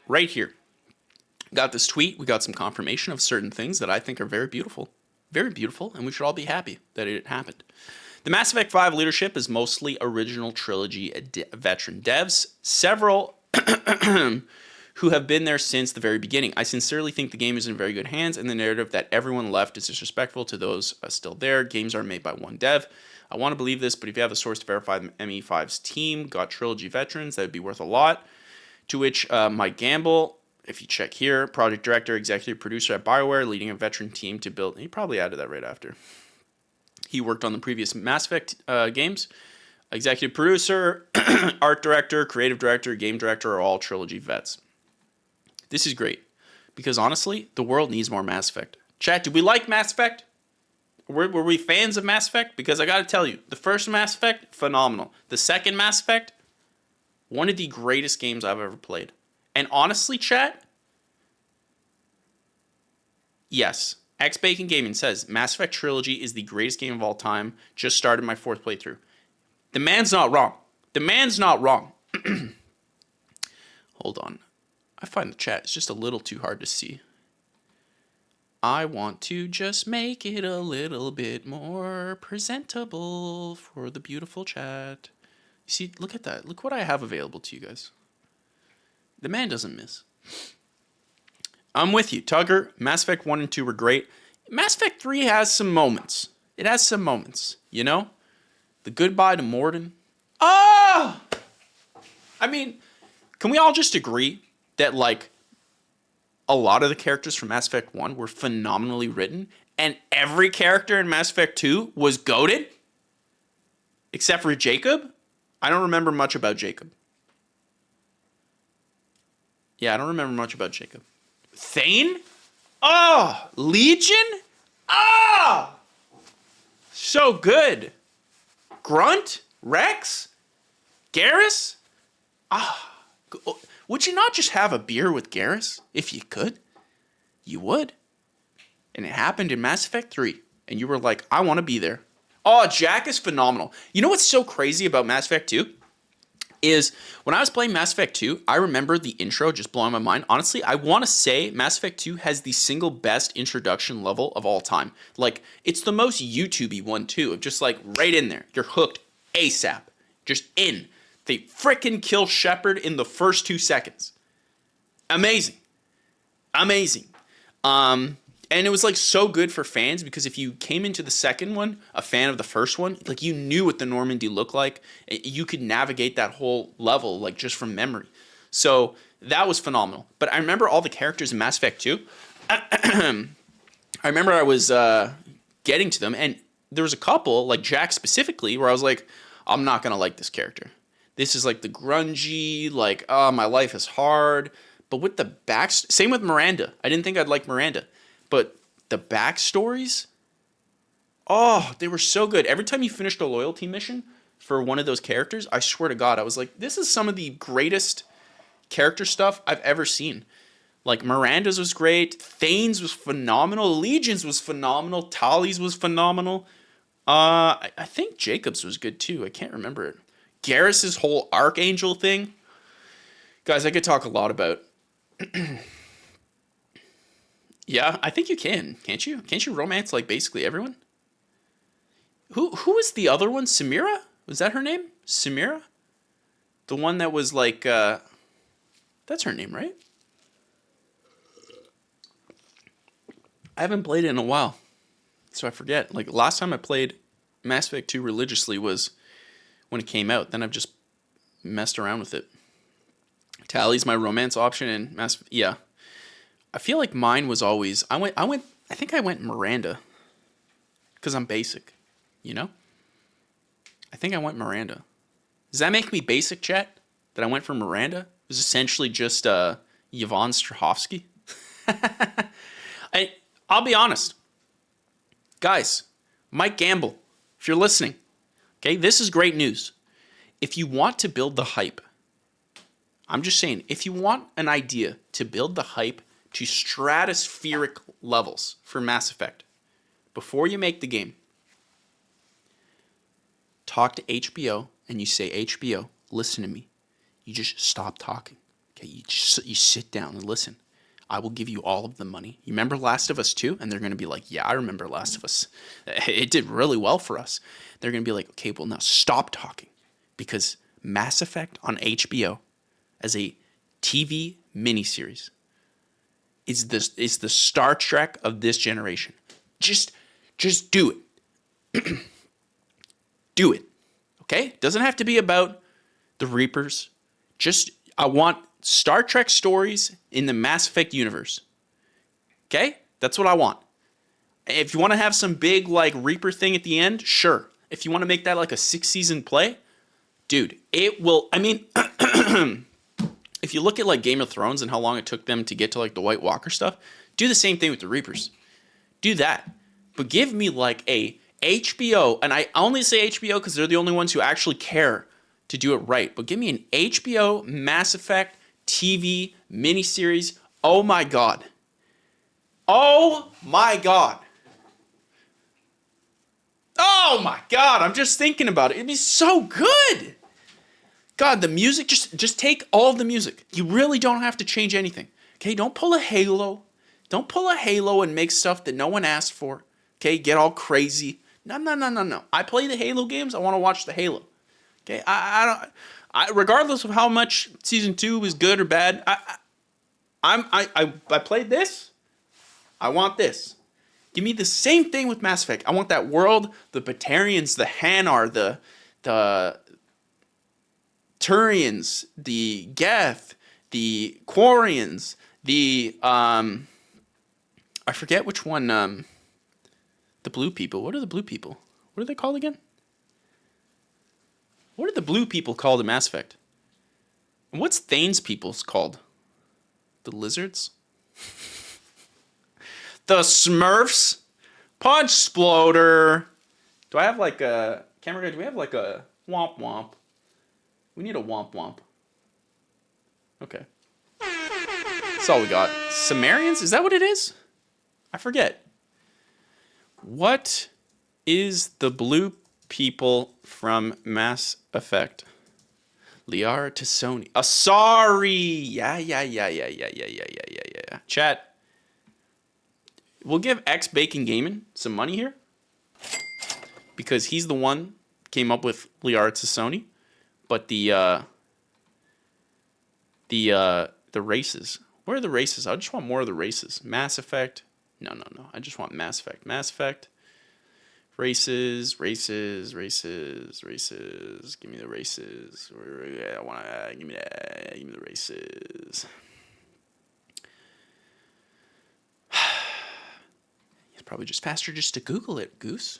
right here. Got this tweet. We got some confirmation of certain things that I think are very beautiful, and we should all be happy that it happened. The Mass Effect 5 leadership is mostly original trilogy veteran devs, several who have been there since the very beginning. I sincerely think the game is in very good hands, and the narrative that everyone left is disrespectful to those still there. Games are made by one dev. I want to believe this, but if you have a source to verify ME5's team got trilogy veterans, that would be worth a lot. To which Mike Gamble, if you check here, project director, executive producer at BioWare, leading a veteran team to build. He probably added that right after. He worked on the previous Mass Effect games. Executive producer, art director, creative director, game director are all trilogy vets. This is great because honestly, the world needs more Mass Effect. Chat, do we like Mass Effect? Were we fans of Mass Effect? Because I got to tell you, the first Mass Effect, phenomenal. The second Mass Effect, one of the greatest games I've ever played. And honestly, chat, yes, X Bacon Gaming says Mass Effect Trilogy is the greatest game of all time. Just started my 4th playthrough. The man's not wrong. The man's not wrong. Hold on. I find the chat is just a little too hard to see. I want to just make it a little bit more presentable for the beautiful chat. You see, look at that. Look what I have available to you guys. The man doesn't miss. I'm with you. Tugger, Mass Effect 1 and 2 were great. Mass Effect 3 has some moments. It has some moments, you know? The goodbye to Morden. Oh! I mean, can we all just agree that, like, a lot of the characters from Mass Effect 1 were phenomenally written, and every character in Mass Effect 2 was goated? Except for Jacob? I don't remember much about Jacob. Yeah, I don't remember much about Jacob. Thane? Oh! Legion? Ah! So good. Grunt? Rex? Garrus? Ah. Would you not just have a beer with Garrus? If you could. You would. And it happened in Mass Effect 3. And you were like, I want to be there. Oh, Jack is phenomenal. You know what's so crazy about Mass Effect 2? Is when I was playing Mass Effect 2, I remember the intro just blowing my mind. Honestly, I want to say Mass Effect 2 has the single best introduction level of all time. Like, it's the most YouTube-y one, too. Of just, like, right in there. You're hooked ASAP. Just in. They frickin' kill Shepard in the first 2 seconds. Amazing. Amazing. And it was like so good for fans because if you came into the second one a fan of the first one, like you knew what the Normandy looked like. You could navigate that whole level like just from memory. So that was phenomenal. But I remember all the characters in Mass Effect 2. I remember I was getting to them and there was a couple, like Jack specifically, where I was like, I'm not going to like this character. This is like the grungy, like, oh, my life is hard. But with the same with Miranda. I didn't think I'd like Miranda. But the backstories, oh, they were so good. Every time you finished a loyalty mission for one of those characters, I swear to God, I was like, this is some of the greatest character stuff I've ever seen. Like, Miranda's was great. Thane's was phenomenal. Legion's was phenomenal. Tali's was phenomenal. I think Jacob's was good, too. I can't remember it. Garrus's whole Archangel thing. Guys, I could talk a lot about. Yeah, I think you can. Can't you? Can't you romance, like, basically everyone? Who was the other one? Samira? Was that her name? Samira? The one that was, like, that's her name, right? I haven't played it in a while, so I forget. Like, last time I played Mass Effect 2 religiously was when it came out. Then I've just messed around with it. Tally's my romance option in Mass Effect. Yeah. I feel like mine was always... I think I went Miranda. Because I'm basic. You know? I think I went Miranda. Does that make me basic, chat? That I went for Miranda? It was essentially just Yvonne Strahovski. I'll be honest. Guys, Mike Gamble, if you're listening, okay, this is great news. If you want to build the hype, I'm just saying, if you want an idea to build the hype to stratospheric levels for Mass Effect, before you make the game, talk to HBO and you say, HBO, listen to me. You just stop talking, Okay, you sit down and listen. I will give you all of the money. You remember Last of Us 2? And they're going to be like, yeah, I remember Last of Us. It did really well for us. They're going to be like, okay, well, now stop talking. Because Mass Effect on HBO as a TV miniseries is the Star Trek of this generation. Just do it. Do it. Okay? Doesn't have to be about the Reapers. I want Star Trek stories in the Mass Effect universe. Okay? That's what I want. If you want to have some big like Reaper thing at the end, sure. If you want to make that like a 6-season play, dude, it will. I mean, if you look at like Game of Thrones and how long it took them to get to like the White Walker stuff, do the same thing with the Reapers. Do that. But give me like a HBO, and I only say HBO because they're the only ones who actually care to do it right. But give me an HBO Mass Effect TV miniseries. Oh my God. Oh my God. Oh my God. I'm just thinking about it. It'd be so good. God, the music, just take all of the music. You really don't have to change anything. Okay, don't pull a Halo. Don't pull a Halo and make stuff that no one asked for. Okay, get all crazy. No. I play the Halo games. I want to watch the Halo. Okay, I don't. Regardless of how much season 2 is good or bad, I played this. I want this. Give me the same thing with Mass Effect. I want that world, the Batarians, the Hanar, the Turians, the Geth, the Quarians, the I forget which one. The blue people. What are the blue people? What are they called again? What are the blue people called in Mass Effect? And what's Thane's people's called? The lizards? The Smurfs? Punch Sploder. Do I have like a camera guy? Do we have like a womp womp? We need a womp womp. Okay. That's all we got. Sumerians? Is that what it is? I forget. What is the blue people from Mass Effect? Liara Tassoni. Asari! Yeah. Chat. We'll give X Bacon Gaming some money here. Because he's the one came up with Liara Tassoni. But the races. Where are the races? I just want more of the races. Mass Effect. No. I just want Mass Effect. Mass Effect. Races. Give me the races. Give me the races. It's probably just faster just to Google it, Goose.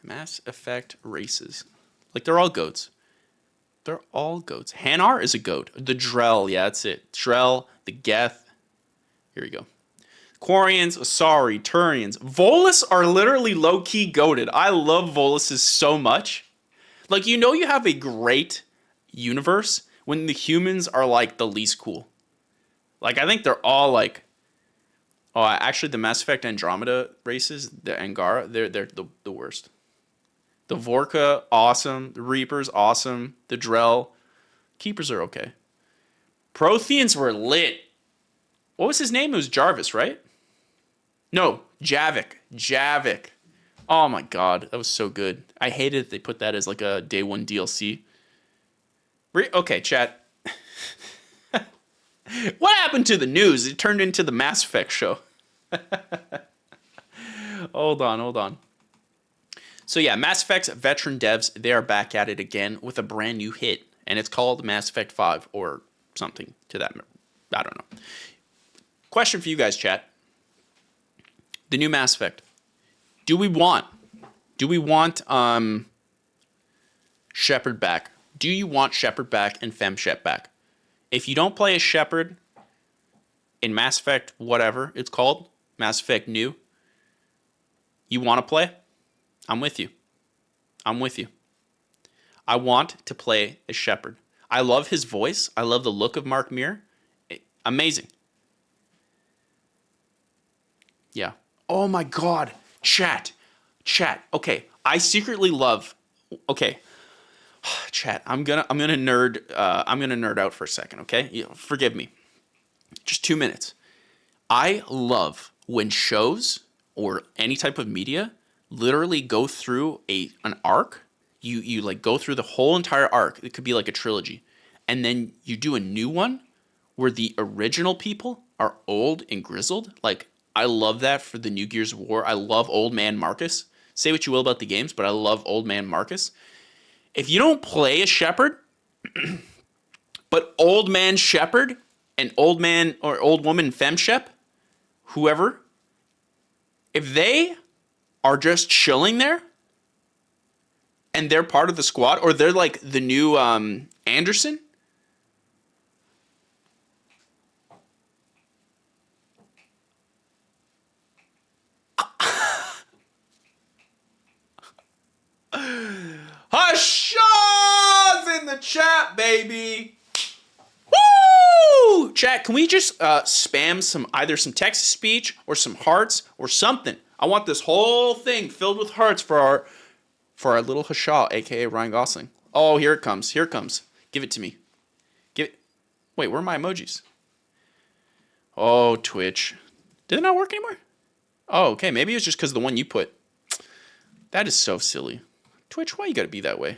Mass Effect races. Like they're all goats. They're all goats. Hanar is a goat. The Drell, yeah, that's it. Drell, the Geth. Here we go. Quarians, Asari, Turians. Volus are literally low-key goated. I love Voluses so much. Like, you know you have a great universe when the humans are, like, the least cool. Like, I think they're all, like... Oh, actually, the Mass Effect Andromeda races, the Angara, they're the worst. The Vorka, awesome. The Reapers, awesome. The Drell. Keepers are okay. Protheans were lit. What was his name? It was Jarvis, right? No, Javik. Oh my God, that was so good. I hated that they put that as like a day one DLC. Okay, chat. What happened to the news? It turned into the Mass Effect show. Hold on. So yeah, Mass Effect's veteran devs, they are back at it again with a brand new hit. And it's called Mass Effect 5 or something to that. I don't know. Question for you guys, chat. The new Mass Effect. Do we want Shepard back? Do you want Shepard back and FemShep back? If you don't play as Shepard in Mass Effect, whatever it's called, Mass Effect New, you want to play? I'm with you. I want to play as Shepard. I love his voice. I love the look of Mark Meer. Amazing. Yeah. Oh my God. Chat. Okay. I secretly love. Okay. Chat. I'm gonna nerd out for a second. Okay. Forgive me. Just 2 minutes. I love when shows or any type of media literally go through an arc. You like go through the whole entire arc. It could be like a trilogy. And then you do a new one where the original people are old and grizzled. Like, I love that for the new Gears of War. I love Old Man Marcus. Say what you will about the games, but I love Old Man Marcus. If you don't play a Shepherd, but Old Man Shepherd and Old Man or Old Woman Femshep, whoever, if they are just chilling there and they're part of the squad, or they're like the new Anderson, Hashas in the chat, baby. Woo! Chat, can we just spam either some text to speech or some hearts or something? I want this whole thing filled with hearts for our little Hasha, aka Ryan Gosling. Oh, here it comes. Here it comes. Give it to me. Give it. Wait, where are my emojis? Oh, Twitch. Did it not work anymore? Oh, okay. Maybe it's just because the one you put. That is so silly. Twitch, why you gotta be that way?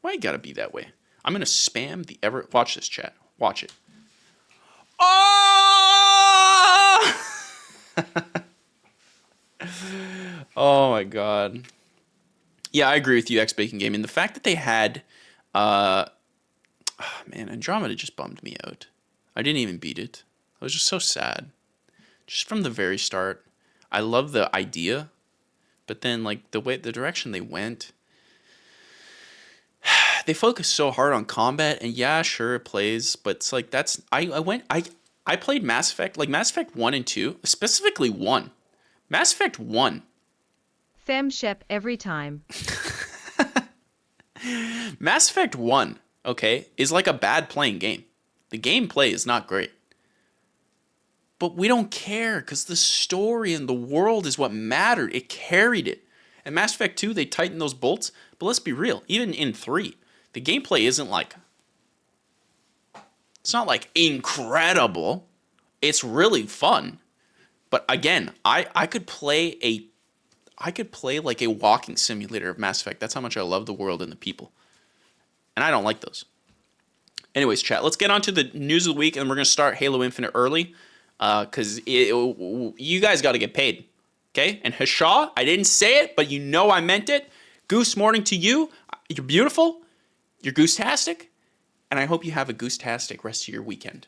Why you gotta be that way? I'm gonna spam the ever. Watch this, chat. Watch it. Oh! Oh my god. Yeah, I agree with you, X Bacon Gaming. The fact that they had, man, Andromeda just bummed me out. I didn't even beat it. I was just so sad. Just from the very start. I love the idea, but then like the direction they went. They focus so hard on combat, and yeah, sure it plays, but it's like I played Mass Effect, like Mass Effect 1 and 2, specifically 1. Mass Effect 1. Femshep every time. Mass Effect 1, okay, is like a bad playing game. The gameplay is not great. But we don't care because the story and the world is what mattered. It carried it. And Mass Effect 2, they tightened those bolts, but let's be real, even in 3, the gameplay isn't like, it's not like incredible. It's really fun. But again, I could play like a walking simulator of Mass Effect. That's how much I love the world and the people. And I don't like those. Anyways, chat, let's get on to the news of the week, and we're going to start Halo Infinite early because you guys got to get paid. Okay? And Hasha, I didn't say it, but you know I meant it. Goose Morning to you. You're beautiful. You're goose-tastic. And I hope you have a goose-tastic rest of your weekend.